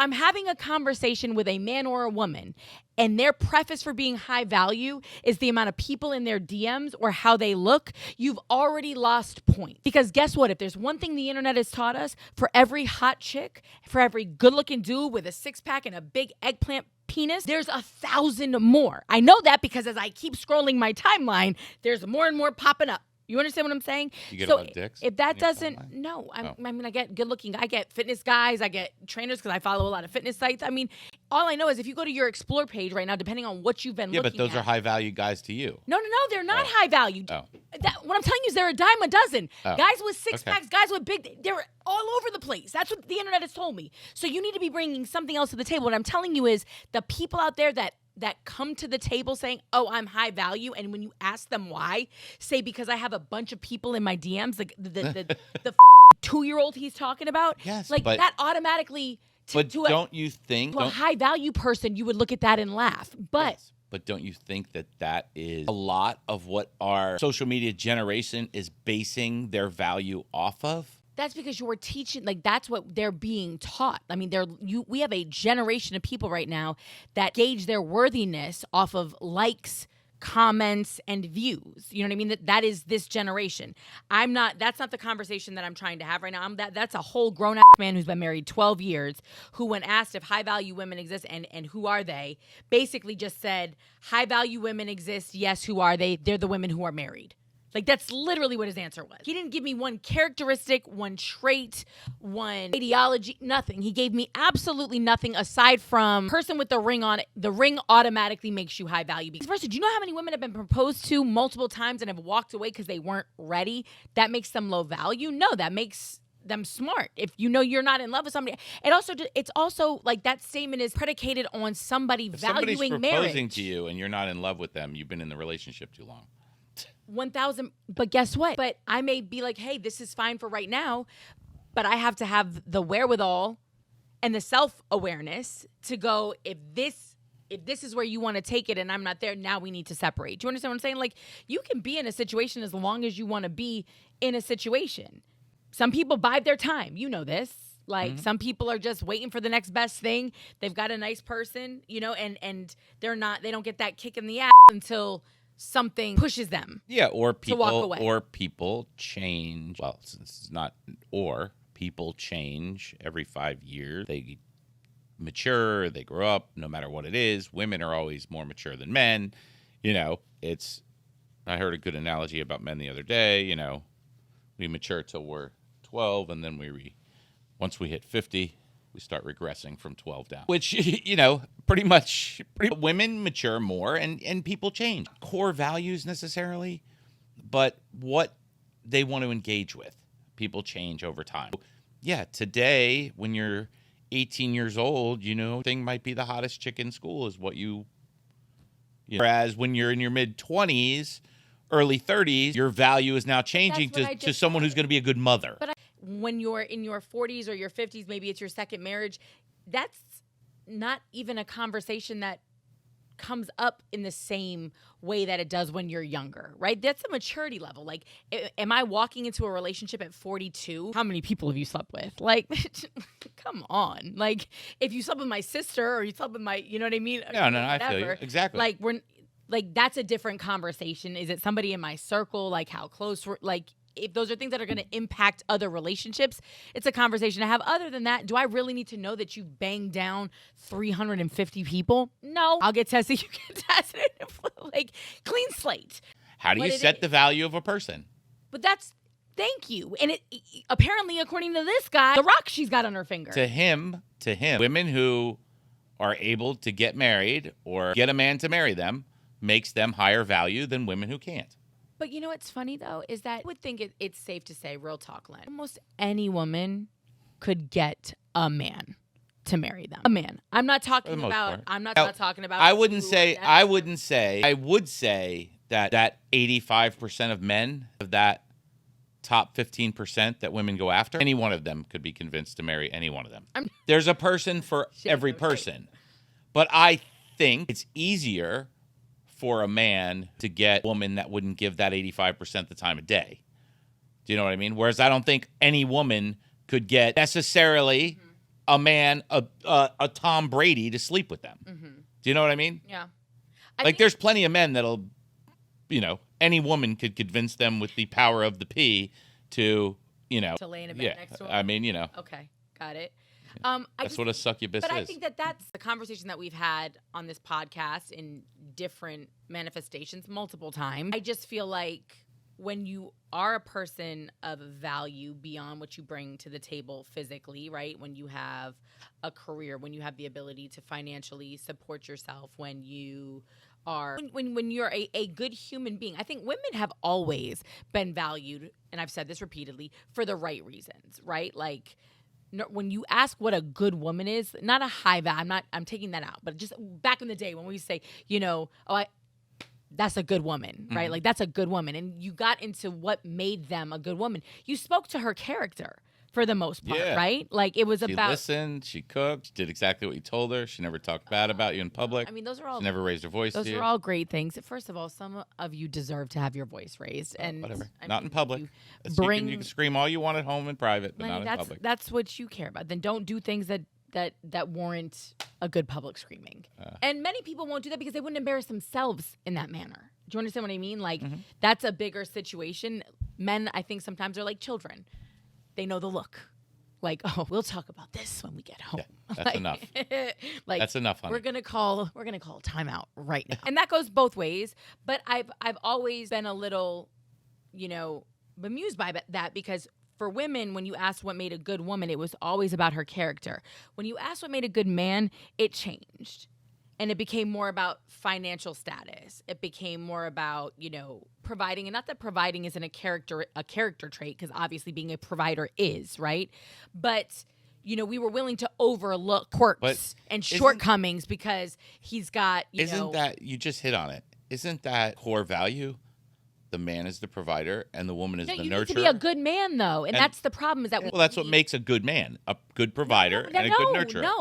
I'm having a conversation with a man or a woman and their preface for being high value is the amount of people in their DMs or how they look, you've already lost points. Because guess what? If there's one thing the internet has taught us, for every hot chick, for every good-looking dude with a six-pack and a big eggplant penis, there's 1,000 more. I know that because as I keep scrolling my timeline, there's more and more popping up. You understand what I'm saying? You get a lot of dicks? If that doesn't, no. I mean, I get good looking. I get fitness guys. I get trainers because I follow a lot of fitness sites. I mean, all I know is if you go to your Explore page right now, depending on what you've been looking at. Yeah, but those are high value guys to you. No, they're not high value. Oh. What I'm telling you is they're a dime a dozen. Oh. Guys with six packs, guys with big, they're all over the place. That's what the internet has told me. So you need to be bringing something else to the table. What I'm telling you is the people out there that come to the table saying, oh, I'm high value. And when you ask them why, say, because I have a bunch of people in my DMs, like the 2-year-old he's talking about. Yes, like but, that automatically. Don't you think? To a high value person, you would look at that and laugh. But. Yes, but don't you think that is a lot of what our social media generation is basing their value off of? That's because you're teaching, like that's what they're being taught. I mean, we have a generation of people right now that gauge their worthiness off of likes, comments, and views. You know what I mean? That is this generation. That's not the conversation that I'm trying to have right now. That's a whole grown-ass man who's been married 12 years who, when asked if high-value women exist and who are they, basically just said, high-value women exist, yes, who are they? They're the women who are married. Like, that's literally what his answer was. He didn't give me one characteristic, one trait, one ideology, nothing. He gave me absolutely nothing aside from person with the ring on it. The ring automatically makes you high value. First, do you know how many women have been proposed to multiple times and have walked away because they weren't ready? That makes them low value? No, that makes them smart. If you know you're not in love with somebody. It's also like that statement is predicated on somebody valuing marriage. Somebody's proposing to you and you're not in love with them, you've been in the relationship too long. 1,000, but guess what? But I may be like, hey, this is fine for right now, but I have to have the wherewithal and the self-awareness to go, if this is where you want to take it and I'm not there, now we need to separate. Do you understand what I'm saying? Like, you can be in a situation as long as you want to be in a situation. Some people bide their time. You know this. Like, some people are just waiting for the next best thing. They've got a nice person, you know, and they don't get that kick in the ass until something pushes them. Yeah, or to walk away. Or people change. Well, it's not people change every 5 years. They mature, they grow up, no matter what it is. Women are always more mature than men. You know, I heard a good analogy about men the other day. You know, we mature till we're 12, and then once we hit 50, we start regressing from 12 down, which, you know, pretty much women mature more and people change. Core values necessarily, but what they want to engage with. People change over time. Yeah, today, when you're 18 years old, you know, thing might be the hottest chick in school is what you know. Whereas when you're in your mid-20s, early 30s, your value is now changing to someone who's going to be a good mother. But when you're in your 40s or your 50s, maybe it's your second marriage, that's not even a conversation that comes up in the same way that it does when you're younger, right? That's a maturity level. Like, am I walking into a relationship at 42? How many people have you slept with? Like, come on. Like, if you slept with my sister or you slept with my, you know what I mean? No, I feel you. Exactly. Like, that's a different conversation. Is it somebody in my circle? Like, how close? Like, if those are things that are going to impact other relationships, it's a conversation to have. Other than that, do I really need to know that you've banged down 350 people? No. I'll get tested. You get tested. Like, clean slate. How do you set the value of a person? But thank you. And it apparently, according to this guy, the rock she's got on her finger. To him, women who are able to get married or get a man to marry them makes them higher value than women who can't. But you know what's funny, though, is that I would think it's safe to say, real talk, Len, almost any woman could get a man to marry them. A man. I'm not talking about. I'm not talking about. I would say that 85% of men, of that top 15% that women go after, any one of them could be convinced to marry any one of them. There's a person for every person. But I think it's easier for a man to get a woman that wouldn't give that 85% the time of day. Do you know what I mean? Whereas I don't think any woman could get necessarily a man, a Tom Brady to sleep with them. Mm-hmm. Do you know what I mean? Yeah. There's plenty of men that'll, any woman could convince them with the power of the P to, to lay in a bed next to him. I mean, Okay, got it. That's what a succubus is. But I think that's the conversation that we've had on this podcast in different manifestations multiple times. I just feel like when you are a person of value beyond what you bring to the table physically, right? When you have a career, when you have the ability to financially support yourself, when you are when you're a good human being. I think women have always been valued, and I've said this repeatedly, for the right reasons, right? Like, when you ask what a good woman is, not a high value, I'm taking that out, but just back in the day when we say, that's a good woman, right? Like, that's a good woman. And you got into what made them a good woman. You spoke to her character for the most part, right? Like, it was she about... She listened, she cooked, she did exactly what you told her. She never talked bad about you in public. I mean, those are all... She never raised her voice to you. Those are all great things. First of all, some of you deserve to have your voice raised. And whatever. Not in public. You can scream all you want at home in private, but not in public. That's what you care about. Then don't do things that warrant a good public screaming. And many people won't do that because they wouldn't embarrass themselves in that manner. Do you understand what I mean? Like, that's a bigger situation. Men, I think, sometimes are like children. They know the look. Like, oh, we'll talk about this when we get home. Yeah, that's enough. That's enough, honey. We're gonna call timeout right now. And that goes both ways. But I've always been a little, bemused by that, because for women, when you asked what made a good woman, it was always about her character. When you asked what made a good man, it changed. And it became more about financial status. It became more about, providing. And not that providing isn't a character trait, because obviously being a provider is, right? But, we were willing to overlook quirks and shortcomings because he's got, Isn't that, you just hit on it, isn't that core value? The man is the provider and the woman is the nurturer. You need to be a good man, though. And that's the problem, is that that's what makes a good man, a good provider and a good nurturer. No,